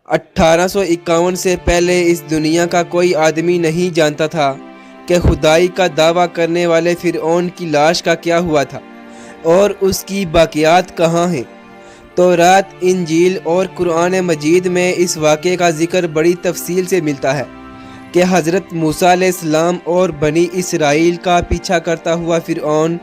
1851 سے پہلے اس دنیا کا کوئی آدمی نہیں جانتا تھا کہ خدائی کا دعویٰ کرنے والے فرعون کی لاش کا کیا ہوا تھا اور اس کی باقیات کہاں ہیں۔ تورات، انجیل اور قرآن مجید میں اس واقعے کا ذکر بڑی تفصیل سے ملتا ہے کہ حضرت موسیٰ علیہ السلام اور بنی اسرائیل کا پیچھا کرتا ہوا فرعون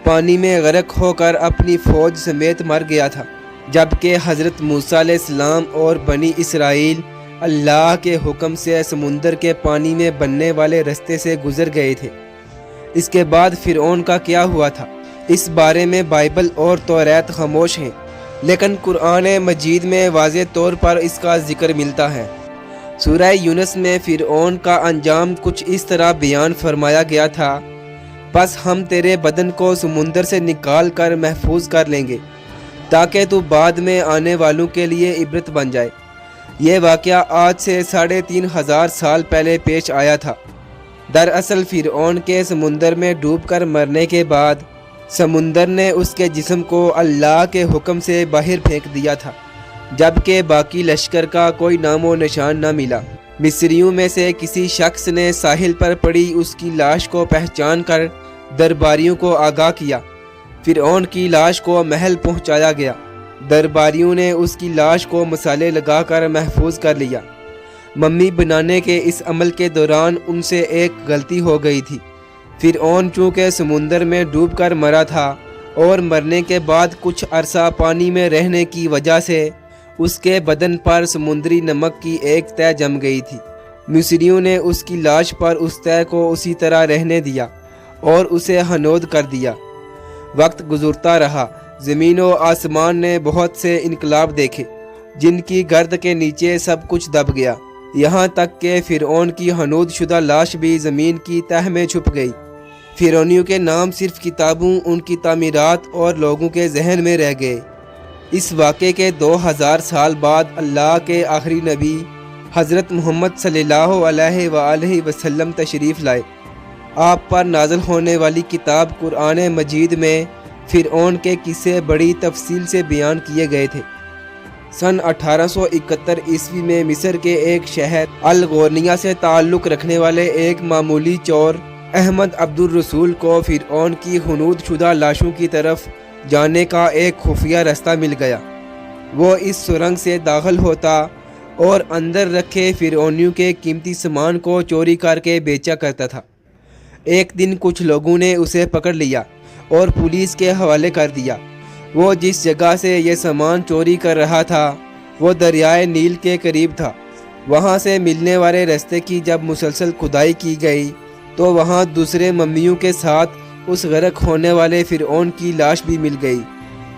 پانی میں غرق ہو کر اپنی فوج سمیت مر گیا تھا، جبکہ حضرت موسیٰ علیہ السلام اور بنی اسرائیل اللہ کے حکم سے سمندر کے پانی میں بننے والے رستے سے گزر گئے تھے۔ اس کے بعد فرعون کا کیا ہوا تھا، اس بارے میں بائبل اور تورات خاموش ہیں، لیکن قرآن مجید میں واضح طور پر اس کا ذکر ملتا ہے۔ سورہ یونس میں فرعون کا انجام کچھ اس طرح بیان فرمایا گیا تھا، بس ہم تیرے بدن کو سمندر سے نکال کر محفوظ کر لیں گے تاکہ تو بعد میں آنے والوں کے لیے عبرت بن جائے۔ یہ واقعہ آج سے 3500 سال پہلے پیش آیا تھا۔ دراصل فرعون کے سمندر میں ڈوب کر مرنے کے بعد سمندر نے اس کے جسم کو اللہ کے حکم سے باہر پھینک دیا تھا، جبکہ باقی لشکر کا کوئی نام و نشان نہ ملا۔ مصریوں میں سے کسی شخص نے ساحل پر پڑی اس کی لاش کو پہچان کر درباریوں کو آگاہ کیا۔ فرعون کی لاش کو محل پہنچایا گیا۔ درباریوں نے اس کی لاش کو مسالے لگا کر محفوظ کر لیا۔ ممی بنانے کے اس عمل کے دوران ان سے ایک غلطی ہو گئی تھی۔ فرعون چونکہ سمندر میں ڈوب کر مرا تھا اور مرنے کے بعد کچھ عرصہ پانی میں رہنے کی وجہ سے اس کے بدن پر سمندری نمک کی ایک تہ جم گئی تھی۔ مصریوں نے اس کی لاش پر اس تہ کو اسی طرح رہنے دیا اور اسے ہنود کر دیا۔ وقت گزرتا رہا، زمین و آسمان نے بہت سے انقلاب دیکھے جن کی گرد کے نیچے سب کچھ دب گیا، یہاں تک کہ فرعون کی ہنود شدہ لاش بھی زمین کی تہ میں چھپ گئی۔ فرعونیوں کے نام صرف کتابوں، ان کی تعمیرات اور لوگوں کے ذہن میں رہ گئے۔ اس واقعے کے 2000 سال بعد اللہ کے آخری نبی حضرت محمد صلی اللہ علیہ وآلہ وسلم تشریف لائے۔ آپ پر نازل ہونے والی کتاب قرآن مجید میں فرعون کے قصے بڑی تفصیل سے بیان کیے گئے تھے۔ سن 1871 عیسوی میں مصر کے ایک شہر الغورنیہ سے تعلق رکھنے والے ایک معمولی چور احمد عبد الرسول کو فرعون کی ہنود شدہ لاشوں کی طرف جانے کا ایک خفیہ راستہ مل گیا۔ وہ اس سرنگ سے داخل ہوتا اور اندر رکھے فرعونیوں کے قیمتی سامان کو چوری کر کے بیچا کرتا تھا۔ ایک دن کچھ لوگوں نے اسے پکڑ لیا اور پولیس کے حوالے کر دیا۔ وہ جس جگہ سے یہ سامان چوری کر رہا تھا وہ دریائے نیل کے قریب تھا۔ وہاں سے ملنے والے راستے کی جب مسلسل کھدائی کی گئی تو وہاں دوسرے ممیوں کے ساتھ اس غرق ہونے والے فرعون کی لاش بھی مل گئی۔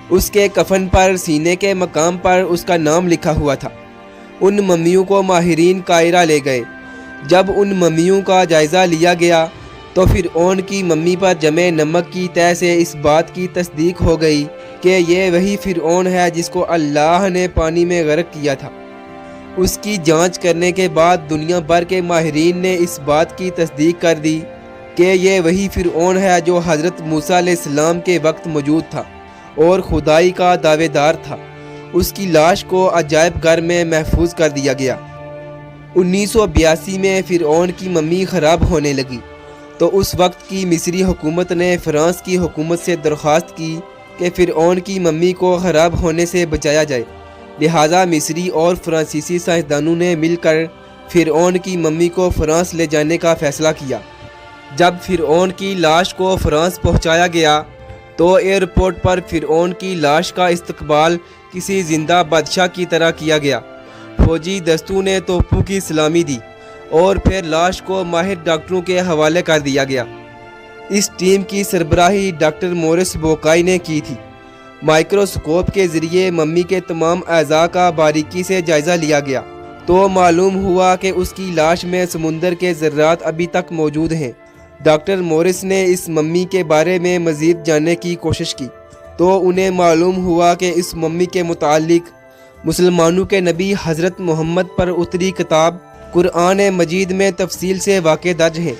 اس کے کفن پر سینے کے مقام پر اس کا نام لکھا ہوا تھا۔ ان ممیوں کو ماہرین قاہرہ لے گئے۔ جب ان ممیوں کا جائزہ لیا گیا تو فرعون کی ممی پر جمے نمک کی تہ سے اس بات کی تصدیق ہو گئی کہ یہ وہی فرعون ہے جس کو اللہ نے پانی میں غرق کیا تھا۔ اس کی جانچ کرنے کے بعد دنیا بھر کے ماہرین نے اس بات کی تصدیق کر دی کہ یہ وہی فرعون ہے جو حضرت موسیٰ علیہ السلام کے وقت موجود تھا اور خدائی کا دعوے دار تھا۔ اس کی لاش کو عجائب گھر میں محفوظ کر دیا گیا۔ 1982 میں فرعون کی ممی خراب ہونے لگی تو اس وقت کی مصری حکومت نے فرانس کی حکومت سے درخواست کی کہ فرعون کی ممی کو خراب ہونے سے بچایا جائے۔ لہٰذا مصری اور فرانسیسی سائنسدانوں نے مل کر فرعون کی ممی کو فرانس لے جانے کا فیصلہ کیا۔ جب فرعون کی لاش کو فرانس پہنچایا گیا تو ایئرپورٹ پر فرعون کی لاش کا استقبال کسی زندہ بادشاہ کی طرح کیا گیا۔ فوجی دستوں نے توپوں کی سلامی دی اور پھر لاش کو ماہر ڈاکٹروں کے حوالے کر دیا گیا۔ اس ٹیم کی سربراہی ڈاکٹر مورس بوکائی نے کی تھی۔ مائکروسکوپ کے ذریعے ممی کے تمام اعضاء کا باریکی سے جائزہ لیا گیا تو معلوم ہوا کہ اس کی لاش میں سمندر کے ذرات ابھی تک موجود ہیں۔ ڈاکٹر مورس نے اس ممی کے بارے میں مزید جاننے کی کوشش کی تو انہیں معلوم ہوا کہ اس ممی کے متعلق مسلمانوں کے نبی حضرت محمد پر اتری کتاب قرآن مجید میں تفصیل سے واقع درج ہیں۔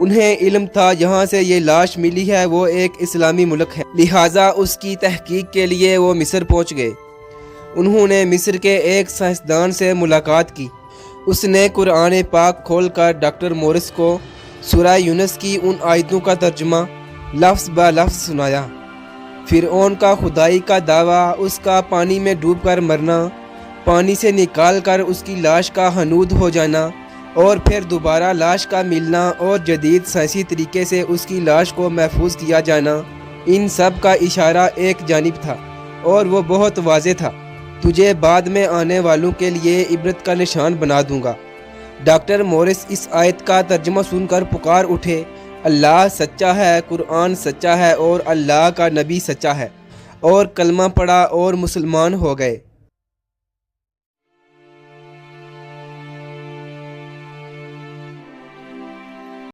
انہیں علم تھا جہاں سے یہ لاش ملی ہے وہ ایک اسلامی ملک ہے، لہٰذا اس کی تحقیق کے لیے وہ مصر پہنچ گئے۔ انہوں نے مصر کے ایک سائنسدان سے ملاقات کی۔ اس نے قرآن پاک کھول کر ڈاکٹر مورس کو سورہ یونس کی ان آیتوں کا ترجمہ لفظ بہ لفظ سنایا۔ فرعون کا خدائی کا دعویٰ، اس کا پانی میں ڈوب کر مرنا، پانی سے نکال کر اس کی لاش کا حنود ہو جانا اور پھر دوبارہ لاش کا ملنا اور جدید سائنسی طریقے سے اس کی لاش کو محفوظ کیا جانا، ان سب کا اشارہ ایک جانب تھا اور وہ بہت واضح تھا: تجھے بعد میں آنے والوں کے لیے عبرت کا نشان بنا دوں گا۔ ڈاکٹر مورس اس آیت کا ترجمہ سن کر پکار اٹھے: اللہ سچا ہے، قرآن سچا ہے اور اللہ کا نبی سچا ہے، اور کلمہ پڑھا اور مسلمان ہو گئے۔